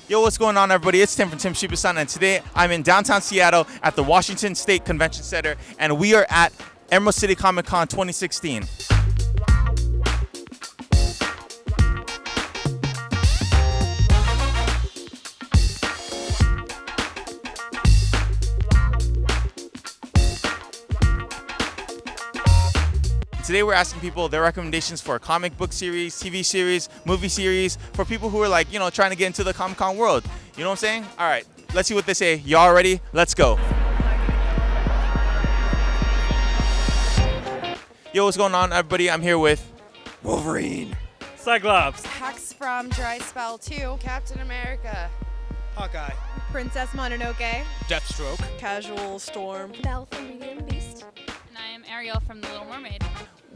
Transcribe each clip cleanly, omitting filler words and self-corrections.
Yo, what's going on, everybody? It's Tim from Tim Shibasan, and today I'm in downtown Seattle at the Washington State Convention Center, and we are at Emerald City Comic Con 2016. Today we're asking people their recommendations for a comic book series, TV series, movie series, for people who are like, trying to get into the Comic-Con world. You know what I'm saying? All right, let's see what they say. Y'all ready? Let's go. Yo, what's going on, everybody? I'm here with Wolverine, Cyclops, Hex from Dry Spell 2, Captain America, Hawkeye, Princess Mononoke, Deathstroke, Casual Storm, Belle from Beauty and the Beast. And I am Ariel from The Little Mermaid.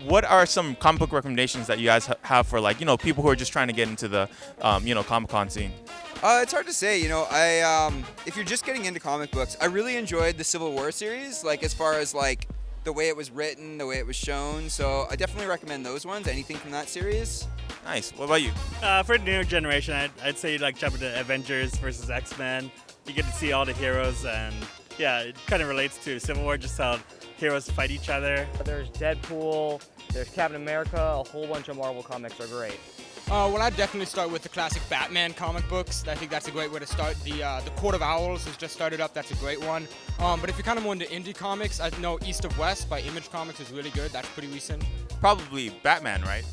what are some comic book recommendations that you guys have for people who are just trying to get into the Comic-Con scene? It's hard to say. If you're just getting into comic books, I really enjoyed the Civil War series, as far as the way it was written, the way it was shown. So I definitely recommend those ones. Anything from that series. Nice. What about you? for the new generation, I'd say jump into Avengers versus X-Men. You get to see all the heroes, and yeah, it kind of relates to Civil War, just how heroes fight each other. There's Deadpool, there's Captain America, a whole bunch of Marvel comics are great. Well, I'd definitely start with the classic Batman comic books. I think that's a great way to start. The Court of Owls has just started up. That's a great one. But if you're kind of more into indie comics, I know East of West by Image Comics is really good. That's pretty recent. Probably Batman, right?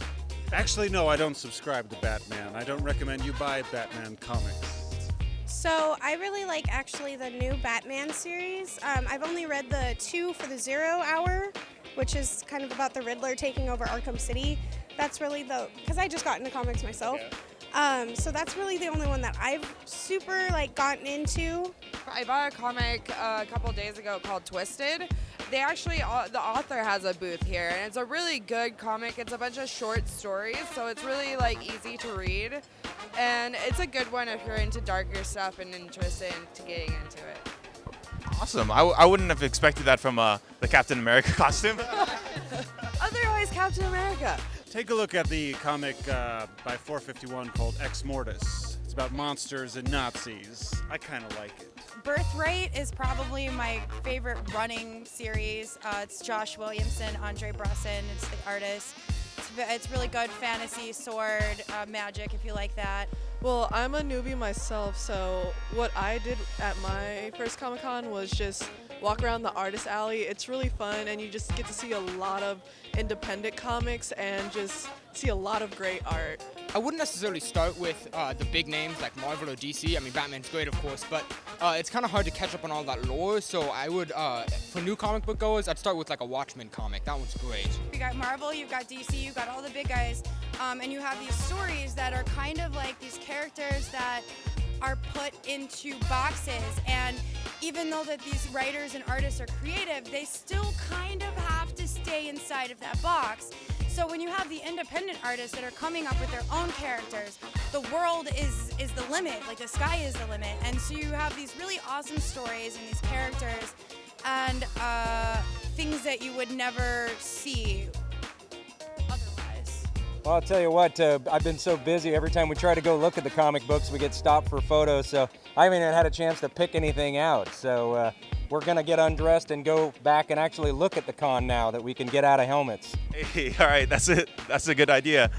Actually, no, I don't subscribe to Batman. I don't recommend you buy Batman comics. So I really like actually the new Batman series. I've only read the 2 for the 0 hour, which is kind of about the Riddler taking over Arkham City. That's really because I just got into comics myself. Okay. So that's really the only one that I've super gotten into. I bought a comic a couple days ago called Twisted. They actually, the author has a booth here, and it's a really good comic. It's a bunch of short stories, so it's really easy to read. And it's a good one if you're into darker stuff and interested in getting into it. Awesome. I wouldn't have expected that from the Captain America costume. Otherwise, Captain America. Take a look at the comic by 451 called Ex Mortis. It's about monsters and Nazis. I kind of like it. Birthright is probably my favorite running series. It's Josh Williamson, Andre Bresson. It's the artist. It's really good fantasy, sword, magic, if you like that. Well, I'm a newbie myself, so what I did at my first Comic-Con was just walk around the artist alley. It's really fun, and you just get to see a lot of independent comics and just see a lot of great art. I wouldn't necessarily start with the big names like Marvel or DC. I mean, Batman's great, of course, but it's kind of hard to catch up on all that lore. So I would, for new comic book goers, I'd start with a Watchmen comic. That one's great. You got Marvel, you've got DC, you've got all the big guys, and you have these stories that are kind of like these characters that are put into boxes, and even though that these writers and artists are creative, they still kind of have to stay inside of that box. So when you have the independent artists that are coming up with their own characters, the world is the limit, the sky is the limit. And so you have these really awesome stories and these characters and things that you would never see otherwise. Well, I'll tell you what, I've been so busy. Every time we try to go look at the comic books, we get stopped for photos, so I haven't even had a chance to pick anything out. So we're going to get undressed and go back and actually look at the con now that we can get out of helmets. Hey, all right, that's it. That's a good idea.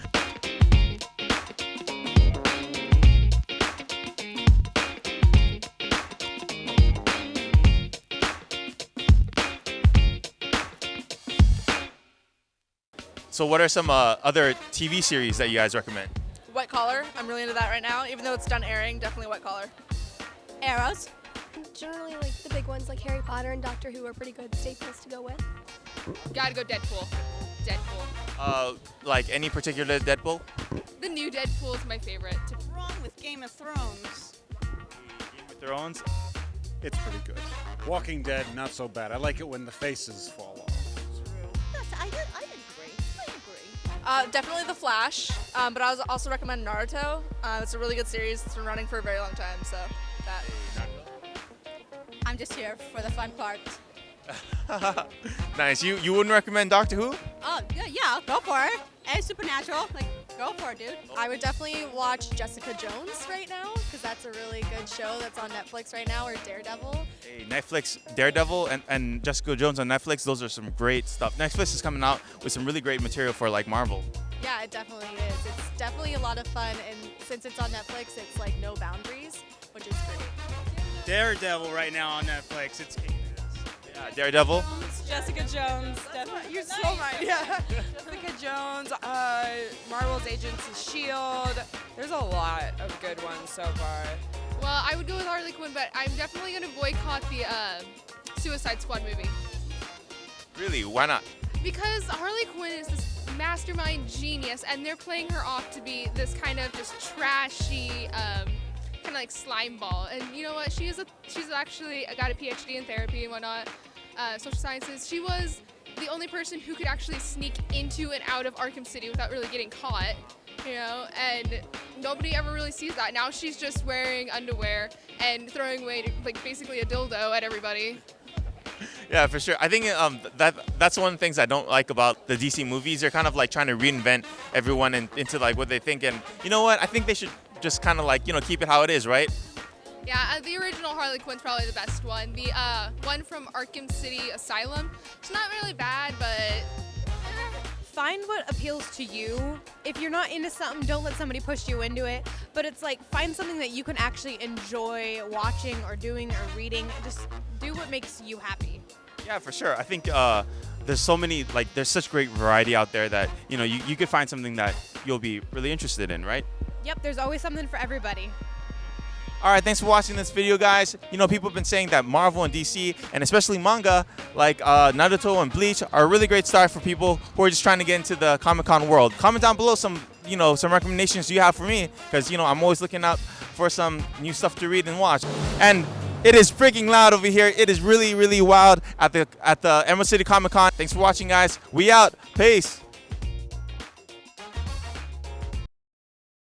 So what are some other TV series that you guys recommend? White Collar, I'm really into that right now, even though it's done airing, definitely White Collar. Arrows. Generally, the big ones like Harry Potter and Doctor Who are pretty good staples to go with. Gotta go Deadpool. Deadpool. Any particular Deadpool? The new Deadpool is my favorite. What's wrong with Game of Thrones? Game of Thrones? It's pretty good. Walking Dead, not so bad. I like it when the faces fall off. I agree. Definitely The Flash, but I would also recommend Naruto. It's a really good series. It's been running for a very long time, so that. I'm just here for the fun part. Nice. You wouldn't recommend Doctor Who? Oh, yeah, go for it. And Supernatural, go for it, dude. I would definitely watch Jessica Jones right now, because that's a really good show that's on Netflix right now, or Daredevil. Hey, Netflix, Daredevil and Jessica Jones on Netflix, those are some great stuff. Netflix is coming out with some really great material for like Marvel. Yeah, it definitely is. It's definitely a lot of fun, and since it's on Netflix, it's like no boundaries, which is great. Daredevil right now on Netflix. It's Yeah, Daredevil. Jessica Jones, definitely. You're so right. Yeah. Jessica Jones, Marvel's Agents of S.H.I.E.L.D. There's a lot of good ones so far. Well, I would go with Harley Quinn, but I'm definitely going to boycott the Suicide Squad movie. Really? Why not? Because Harley Quinn is this mastermind genius, and they're playing her off to be this kind of just trashy, kind of like slime ball. And you know what? She's actually got a PhD in therapy and whatnot, social sciences. She was the only person who could actually sneak into and out of Arkham City without really getting caught, you know, and nobody ever really sees that. Now she's just wearing underwear and throwing away like basically a dildo at everybody. Yeah, for sure. I think that's one of the things I don't like about the DC movies. They're kind of like trying to reinvent everyone into like what they think. And you know what? I think they should just kind of like, you know, keep it how it is, right? Yeah, the original Harley Quinn's probably the best one. The one from Arkham City Asylum, it's not really bad, but find what appeals to you. If you're not into something, don't let somebody push you into it. But it's like, find something that you can actually enjoy watching or doing or reading. Just do what makes you happy. Yeah, for sure. I think there's so many, like, there's such great variety out there that, you know, you could find something that you'll be really interested in, right? Yep, there's always something for everybody. All right, thanks for watching this video, guys. You know, people have been saying that Marvel and DC, and especially manga, like Naruto and Bleach, are a really great start for people who are just trying to get into the Comic-Con world. Comment down below some recommendations you have for me, because, you know, I'm always looking out for some new stuff to read and watch. And it is freaking loud over here. It is really, really wild at the Emerald City Comic-Con. Thanks for watching, guys. We out. Peace.